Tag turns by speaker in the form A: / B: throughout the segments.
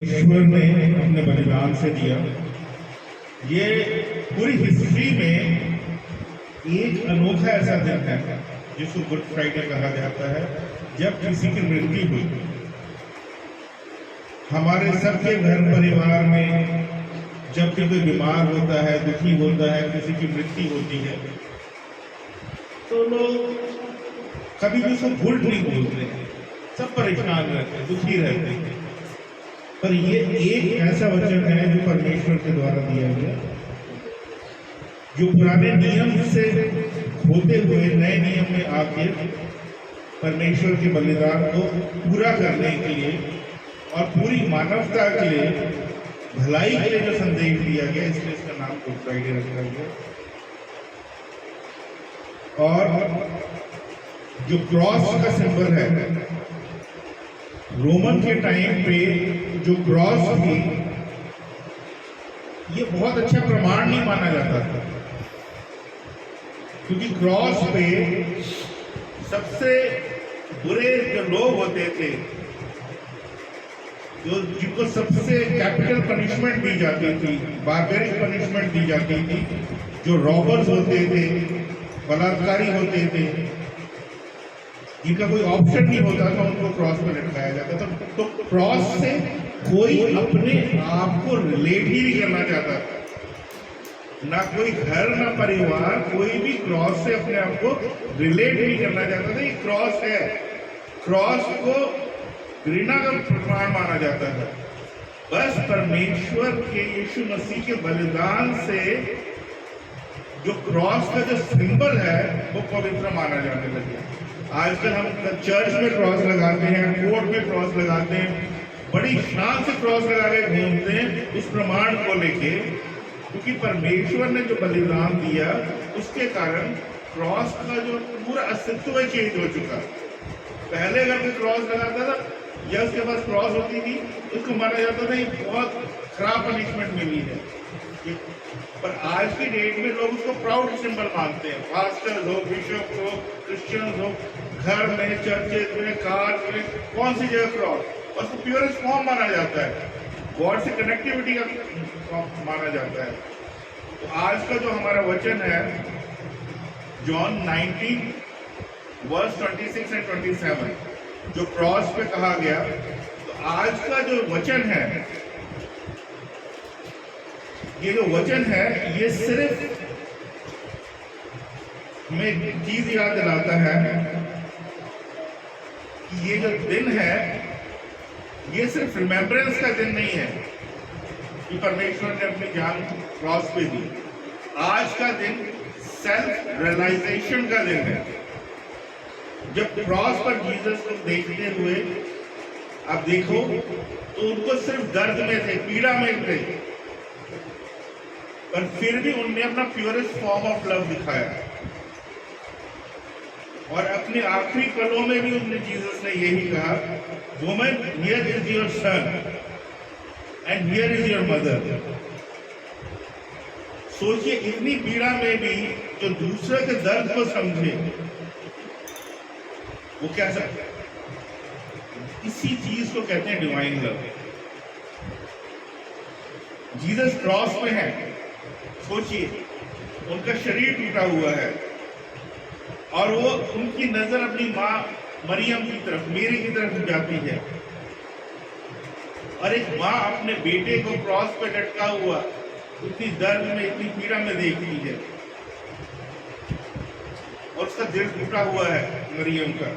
A: ईश्वर ने अपने बलिदान से दिया। ये पूरी हिस्ट्री में एक अनोखा ऐसा दिन है जिसको गुड फ्राइडे कहा जाता है, जब किसी की मृत्यु हुई। हमारे सबके घर परिवार में जब भी कोई बीमार होता है, दुखी होता है, किसी की मृत्यु होती है, तो लोग कभी भी उसको गुड नहीं बोलते, सब परेशान रहते हैं, दुखी रहते हैं। पर ये एक ऐसा वचन है जो परमेश्वर के द्वारा दिया गया, जो पुराने नियम से होते हुए नए नियम में आके परमेश्वर के बलिदान को पूरा करने के लिए और पूरी मानवता के लिए, भलाई के लिए जो संदेश दिया गया, इसलिए इसका नाम गुड फ्राइडे रखा गया। और जो क्रॉस का सिंबल है, रोमन के टाइम पे जो क्रॉस थी, ये बहुत अच्छा प्रमाण नहीं माना जाता था, क्योंकि क्रॉस पे सबसे बुरे जो लोग होते थे, जो जिनको सबसे कैपिटल पनिशमेंट दी जाती थी, बार्बेरिक पनिशमेंट दी जाती थी, जो रॉबर्स होते थे, बलात्कारी होते थे, जिनका कोई ऑप्शन नहीं होता था, उनको क्रॉस पे लटकाया जाता था। तो क्रॉस से कोई अपने आप को रिलेट ही नहीं करना चाहता था, ना कोई घर ना परिवार, कोई भी क्रॉस से अपने आप को रिलेट नहीं करना चाहता था। ये क्रॉस है, क्रॉस को घृणा का प्रमाण माना जाता था। बस परमेश्वर के यीशु मसीह के बलिदान से जो क्रॉस का जो सिंबल है वो पवित्र माना जाने लगे। आजकल हम चर्च में क्रॉस लगाते हैं, कोर्ट में क्रॉस लगाते हैं, बड़ी शान से क्रॉस लगा के घूमते हैं उस प्रमाण को लेके, क्योंकि परमेश्वर ने जो बलिदान दिया उसके कारण क्रॉस का जो पूरा अस्तित्व चेंज हो चुका। पहले अगर कोई क्रॉस लगाता था या उसके पास क्रॉस होती थी, उसको माना जाता था ये बहुत खराब पनिशमेंट मिली है। पर आज की डेट में लोग उसको प्राउड सिंबल मानते हैं। पास्टर्स हो, बिशप हो, क्रिश्चियंस हो, घर में, चर्चेज में, कार में, कौन सी जगह क्रॉस, और उसको प्योरेस्ट फॉर्म माना जाता है, गॉड से कनेक्टिविटी का माना जाता है। तो आज का जो हमारा वचन है, जॉन 19 वर्स 26 एंड 27, जो क्रॉस पे कहा गया, तो आज का जो वचन है, ये जो वचन है, ये सिर्फ हमें एक चीज याद दिलाता है कि ये जो दिन है, ये सिर्फ रिमेम्बरेंस का दिन नहीं है कि परमेश्वर ने अपनी जान क्रॉस पे दी। आज का दिन सेल्फ रियलाइजेशन का दिन है। जब क्रॉस पर जीसस को देखते हुए आप देखो तो उनको सिर्फ दर्द में थे, पीड़ा में थे, पर फिर भी उनने अपना प्योरेस्ट फॉर्म ऑफ लव दिखाया। और अपने आखिरी पलों में भी उनने, जीसस ने यही कहा, woman here is your son and here is your mother. सोचिए, इतनी पीड़ा में भी जो दूसरे के दर्द को समझे, वो क्या सकता है? इसी चीज को कहते हैं डिवाइन लव। जीसस क्रॉस में है, सोचिए, उनका शरीर टूटा हुआ है और वो, उनकी नजर अपनी माँ मरियम की तरफ, मेरी की तरफ जाती है, और एक माँ अपने बेटे को क्रॉस पे लटका हुआ इतनी दर्द में, इतनी पीड़ा में देखती है, और उसका दिल टूटा हुआ है मरियम का।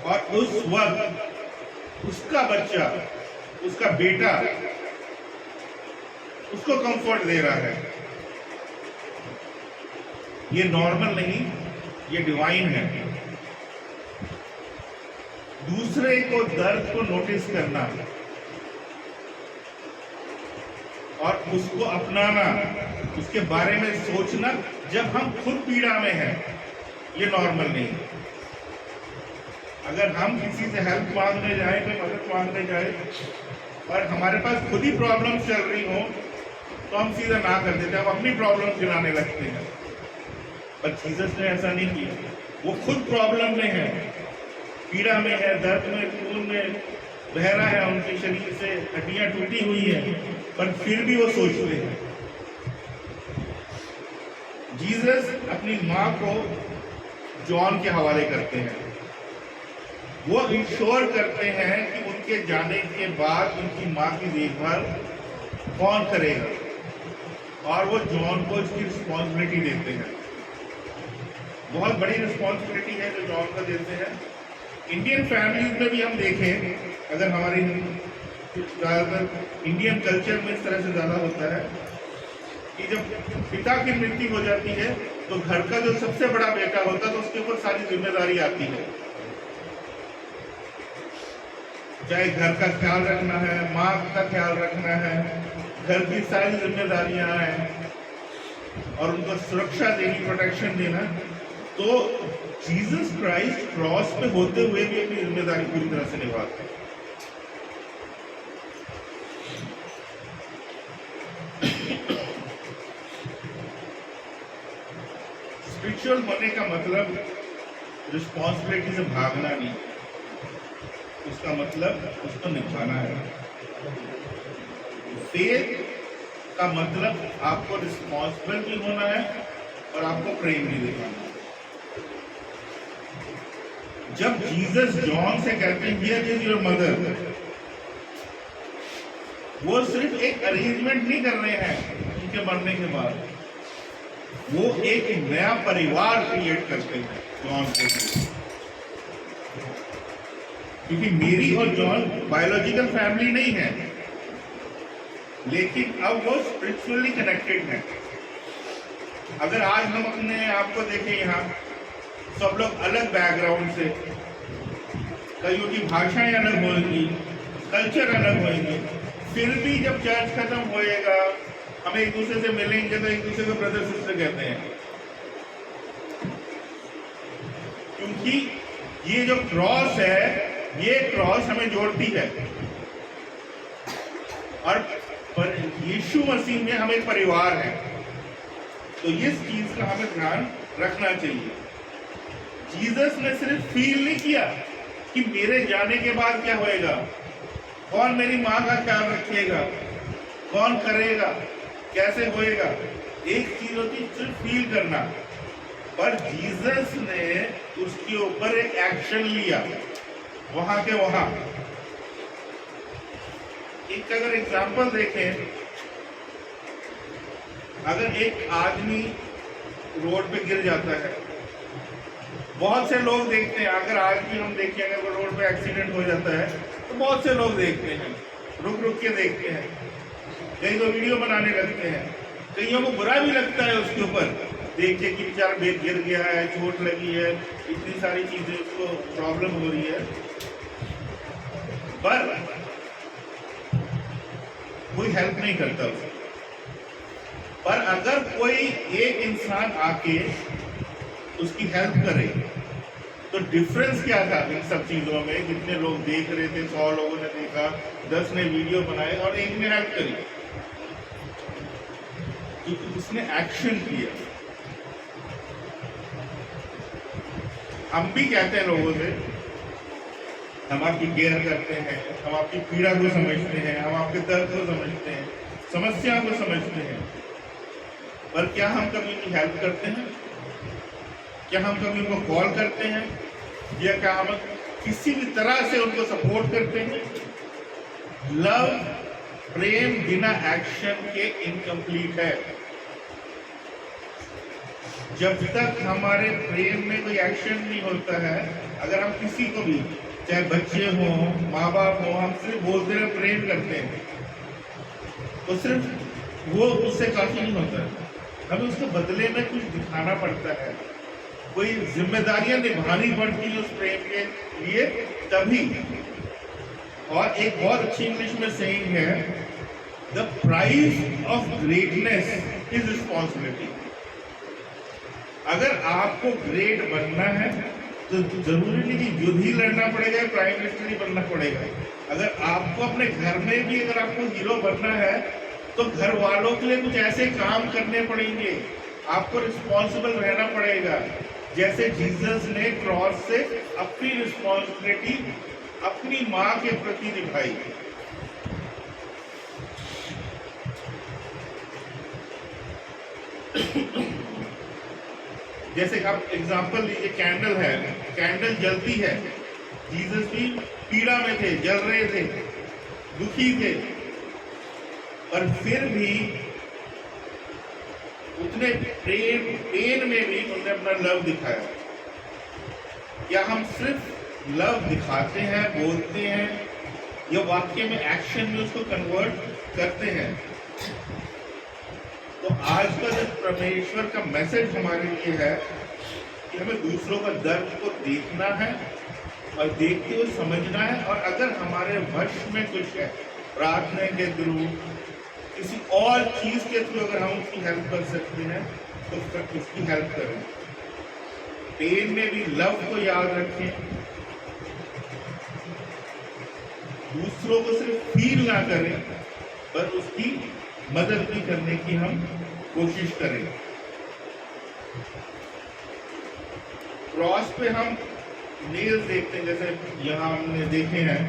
A: और उस वक्त उसका बच्चा, उसका बेटा उसको कंफर्ट दे रहा है। ये नॉर्मल नहीं, ये डिवाइन है। दूसरे को दर्द को नोटिस करना और उसको अपनाना, उसके बारे में सोचना जब हम खुद पीड़ा में हैं, ये नॉर्मल नहीं। अगर हम किसी से हेल्प मांगने जाए, कोई मदद मांगने जाए और हमारे पास खुद ही प्रॉब्लम चल रही हो, तो हम सीधा ना कर देते हैं, हम अपनी प्रॉब्लम गिनाने लगते हैं। पर जीसस ने ऐसा नहीं किया। वो खुद प्रॉब्लम में है, पीड़ा में है, दर्द में, खून में, बहरा है, उनके शरीर से हड्डियां टूटी हुई हैं, पर फिर भी वो सोचते हैं। जीसस अपनी माँ को जॉन के हवाले करते हैं। वो इंश्योर करते हैं कि उनके जाने के बाद उनकी माँ की देखभाल कौन करेगा, और वो जॉन को इसकी रिस्पॉन्सिबिलिटी देते हैं। बहुत बड़ी रिस्पॉन्सिबिलिटी है जो जॉन को देते हैं। इंडियन फैमिलीज में भी हम देखें, अगर हमारी ज़्यादातर इंडियन कल्चर में इस तरह से ज़्यादा होता है कि जब पिता की मृत्यु हो जाती है तो घर का जो सबसे बड़ा बेटा होता है तो उसके ऊपर सारी जिम्मेदारी आती है। चाहे घर का ख्याल रखना है, माँ का ख्याल रखना है, घर की सारी जिम्मेदारियां हैं और उनको सुरक्षा देनी, प्रोटेक्शन देना। तो जीसस क्राइस्ट क्रॉस पे होते हुए भी अपनी जिम्मेदारी पूरी तरह से निभाते हैं। स्पिरिचुअल होने का मतलब रिस्पॉन्सिबिलिटी से भागना नहीं, उसका मतलब उसको निभाना है। फेथ का मतलब आपको रिस्पॉन्सिबल भी होना है और आपको प्रेम भी दिखाना है। जब जीसस जॉन से कहते हैं हियर इज योर मदर, वो सिर्फ एक अरेंजमेंट नहीं कर रहे हैं उनके मरने के बाद, वो एक नया परिवार क्रिएट करते हैं जॉन को। क्योंकि मेरी और जॉन बायोलॉजिकल फैमिली नहीं है, लेकिन अब वो स्पिरिचुअली कनेक्टेड है। अगर आज हम अपने आप को देखें, यहाँ सब लोग अलग बैकग्राउंड से, कईयों की भाषाएं अलग होंगी, कल्चर अलग होंगे, फिर भी जब चर्च खत्म होएगा हम एक दूसरे से मिलेंगे तो एक दूसरे को ब्रदर सिस्टर कहते हैं। क्योंकि ये जो क्रॉस है, ये क्रॉस हमें जोड़ती है और यीशु मसीह में हम एक परिवार है। तो इस चीज का हमें ध्यान रखना चाहिए। जीसस ने सिर्फ फील नहीं किया कि मेरे जाने के बाद क्या होएगा, कौन मेरी माँ का ख्याल रखेगा, कौन करेगा, कैसे होएगा। एक चीज होती सिर्फ फील करना, पर जीसस ने उसके ऊपर एक एक्शन लिया वहां के वहां। एक अगर एग्जांपल देखें, अगर एक आदमी रोड पे गिर जाता है, बहुत से लोग देखते हैं, अगर आज भी हम देखें अगर रोड पे एक्सीडेंट हो जाता है तो बहुत से लोग देखते हैं, रुक रुक के देखते हैं, कई तो वीडियो बनाने लगते हैं। कईयों को बुरा भी लगता है उसके ऊपर देख के कि बेचारा गिर गया है, चोट लगी है, इतनी सारी चीजें उसको प्रॉब्लम हो रही है, पर कोई हेल्प नहीं करता उसको। पर अगर कोई एक इंसान आके उसकी हेल्प करे तो डिफरेंस क्या था इन सब चीजों में। कितने लोग देख रहे थे, 100 लोगों ने देखा, 10 ने वीडियो बनाए और एक ने हेल्प करी, क्योंकि उसने एक्शन किया। हम भी कहते हैं लोगों से, हम आपकी केयर करते हैं, हम आपकी पीड़ा को समझते हैं, हम आपके दर्द को समझते हैं, समस्या को समझते हैं, पर क्या हम कभी उनकी हेल्प करते हैं? क्या हम कभी उनको कॉल करते हैं, या क्या हम किसी भी तरह से उनको सपोर्ट करते हैं? लव, प्रेम बिना एक्शन के इनकम्प्लीट है। जब तक हमारे प्रेम में कोई एक्शन नहीं होता है, अगर हम किसी को भी, चाहे बच्चे हों, माँ बाप हों, हम सिर्फ बोलते हैं प्रेम करते हैं, तो सिर्फ वो उससे काफी नहीं होता है। हमें उसके बदले में कुछ दिखाना पड़ता है, कोई जिम्मेदारियां निभानी पड़ती है उस प्रेम के लिए, तभी। और एक बहुत अच्छी इंग्लिश में सेइंग है, the price of greatness is responsibility. अगर आपको ग्रेट बनना है तो जरूरी नहीं कि युद्ध ही लड़ना पड़ेगा, प्राइम मिनिस्टर ही बनना पड़ेगा। अगर आपको अपने घर में भी अगर आपको हीरो बनना है तो घर वालों के लिए कुछ ऐसे काम करने पड़ेंगे, आपको रिस्पॉन्सिबल रहना पड़ेगा। जैसे जीसस ने क्रॉस से अपनी रिस्पॉन्सिबिलिटी अपनी मां के प्रति निभाई। जैसे आप एग्जाम्पल लीजिए, कैंडल है, कैंडल जलती है, जीसस भी पीड़ा में थे, जल रहे थे, दुखी थे, और फिर भी उतने पेन में भी उन्होंने अपना लव दिखाया। या हम सिर्फ लव दिखाते हैं, बोलते हैं, या वाक्य में, एक्शन में उसको कन्वर्ट करते हैं? तो आज का जो परमेश्वर का मैसेज हमारे लिए है कि हमें दूसरों का दर्द को देखना है और देखते हुए समझना है, और अगर हमारे वश में कुछ है, प्रार्थना के थ्रू, किसी और चीज के थ्रू अगर हम उसकी हेल्प कर सकते हैं तो फिर उसकी हेल्प करें। पेन में भी लव को याद रखें, दूसरों को सिर्फ फील ना करें, पर उसकी मदद भी करने की हम कोशिश करें। क्रॉस पे हम नेल्स देखते हैं, जैसे यहां हमने देखे हैं,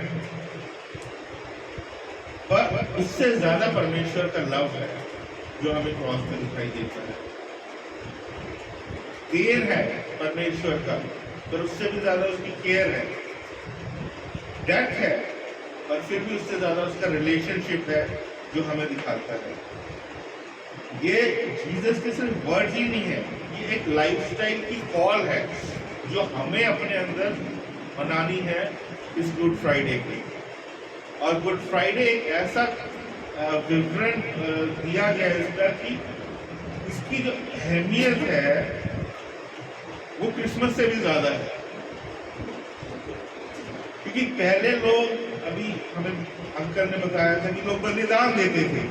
A: पर उससे ज्यादा परमेश्वर का लव है जो हमें क्रॉस पे दिखाई देता है। केयर है परमेश्वर का, पर उससे भी ज्यादा उसकी केयर है। डेथ है, पर फिर भी उससे ज्यादा उसका रिलेशनशिप है जो हमें दिखाता है। ये जीसस के सिर्फ वर्ड्स ही नहीं है, ये एक लाइफस्टाइल की कॉल है जो हमें अपने अंदर मनानी है इस गुड फ्राइडे की। और गुड फ्राइडे एक ऐसा विवरण दिया गया है इसका कि इसकी जो अहमियत है वो क्रिसमस से भी ज्यादा है। क्योंकि पहले लोग, अभी हमें अंकल ने बताया था कि लोग बलिदान देते थे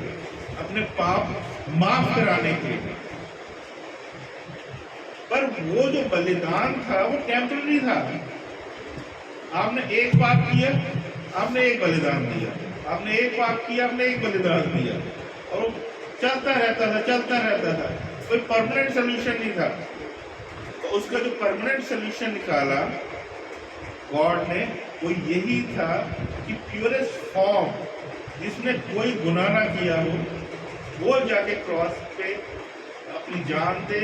A: अपने पाप माफ कराने के लिए, पर वो जो बलिदान था वो टेम्पररी था। आपने एक पाप किया, आपने एक बलिदान दिया, आपने एक पाप किया, आपने एक बलिदान दिया, और वो चलता रहता था, चलता रहता था, कोई परमानेंट सोल्यूशन नहीं था। तो उसका जो परमानेंट सोल्यूशन निकाला गॉड ने, वो यही था कि प्योरेस्ट फॉर्म, जिसने कोई गुनाह ना किया हो, वो जाके क्रॉस पे अपनी जान दे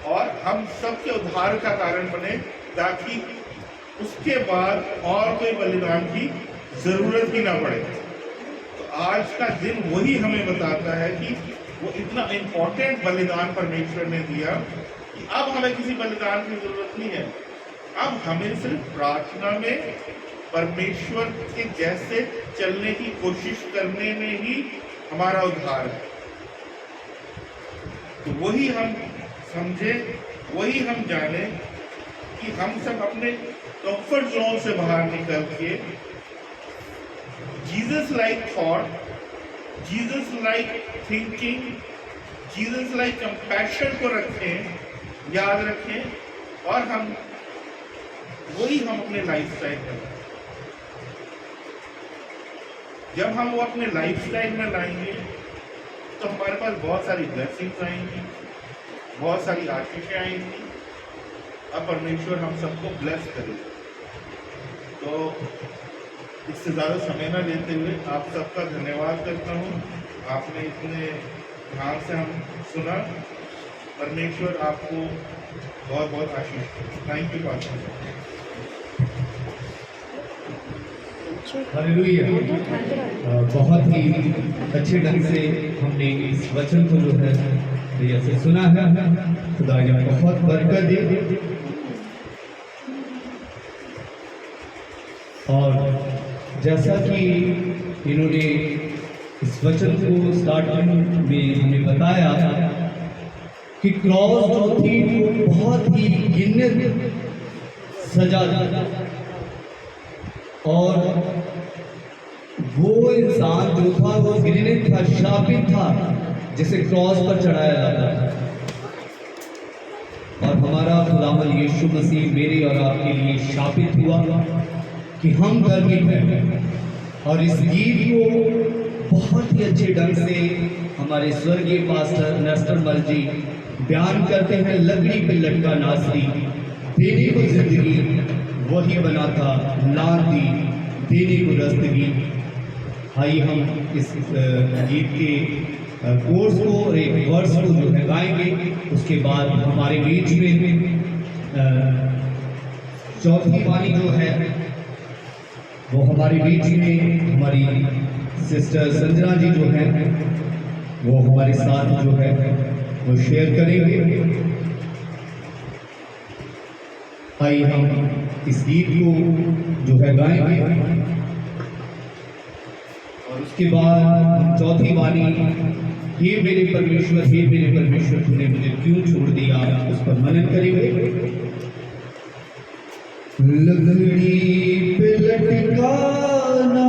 A: और हम सबके उद्धार का कारण बने, ताकि उसके बाद और कोई बलिदान की जरूरत ही ना पड़े। तो आज का दिन वही हमें बताता है कि वो इतना इंपॉर्टेंट बलिदान परमेश्वर ने दिया कि अब हमें किसी बलिदान की जरूरत नहीं है। अब हमें सिर्फ प्रार्थना में परमेश्वर के जैसे चलने की कोशिश करने में ही हमारा उद्धार है। तो वही हम समझे, वही हम जाने कि हम सब अपने कंफर्ट जोन से बाहर निकल के Jesus like thought, Jesus like thinking, Jesus like compassion को रखें, याद रखें, और हम वही हम अपने लाइफस्टाइल में, जब हम वो अपने लाइफस्टाइल में लाएंगे तो हमारे पास बहुत सारी ब्लेसिंग्स आएंगी, बहुत सारी आशीषें आएंगी। अब परमेश्वर हम सबको ब्लेस करे। तो इससे ज़्यादा समय न लेते हुए आप सबका धन्यवाद करता हूँ। आपने इतने ध्यान से हम सुना। परमेश्वर आपको बहुत बहुत आशीष दे। Thank you pastor.
B: हालेलुया। बहुत ही अच्छे ढंग से हमने इस वचन को जो है से सुना है। खुदा ने बहुत बरकत दी। और जैसा कि इन्होंने इस वचन को स्टार्टिंग में हमें बताया कि क्रॉस जो थी वो बहुत ही घिनौनी सजा थी, और वो इंसान जो था वो घृणित था, शापित था, जिसे क्रॉस पर चढ़ाया जाता था। और हमारा खुदावंद यीशु मसीह मेरे और आपके लिए शापित हुआ कि हम गर्वित हैं। और इस गीत को बहुत ही अच्छे ढंग से हमारे स्वर्गीय पास्टर नेस्टर मल जी बयान करते हैं। लकड़ी पे लटका नासरी, देने को जिंदगी, वही बनाता लाती देने को रस्तगी। आइए हम इस गीत के कोर्स को और एक वर्स को जो है गाएंगे। उसके बाद हमारे बीच में चौथी वाणी जो है वो हमारे बीच में हमारी सिस्टर संजना जी जो है वो हमारे साथ जो है वो शेयर करेंगे। आइए हम इस गीत को जो है गाएंगे और उसके बाद चौथी वाणी हे मेरे परमेश्वर तूने मुझे क्यों छोड़ दिया, उस पर मनन करेंगे। लकड़ी पे लटकाना